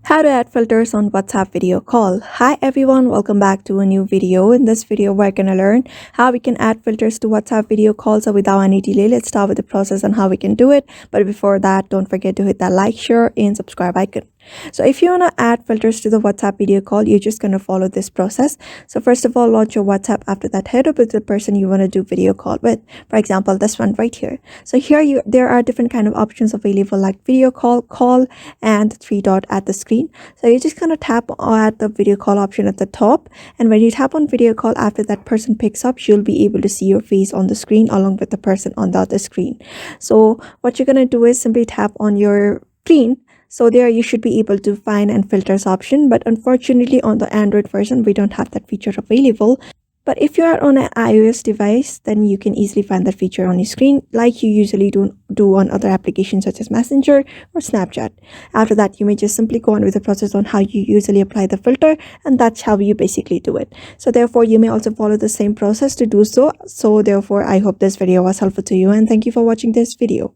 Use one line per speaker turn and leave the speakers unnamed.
How to add filters on WhatsApp video call. Hi everyone, welcome back to a new video. In this video, we're gonna learn how we can add filters to WhatsApp video calls. So without any delay, let's start with the process on how we can do it. But before that, don't forget to hit that like, share, and subscribe icon. So if you wanna add filters to the WhatsApp video call, you're just gonna follow this process. So first of all, launch your WhatsApp. After that, head over to the person you wanna do video call with. For example, this one right here. So here there are different kind of options available like video call, and three dot at the screen. So you're just gonna tap at the video call option at the top, and when you tap on video call, after that person picks up, you'll be able to see your face on the screen along with the person on the other screen. So what you're gonna do is simply tap on your screen. So there you should be able to find and filters option, but unfortunately on the Android version we don't have that feature available. But if you are on an iOS device, then you can easily find that feature on your screen like you usually do on other applications such as Messenger or Snapchat. After that, you may just simply go on with the process on how you usually apply the filter, and that's how you basically do it. So therefore, you may also follow the same process to do so. So therefore, I hope this video was helpful to you, and thank you for watching this video.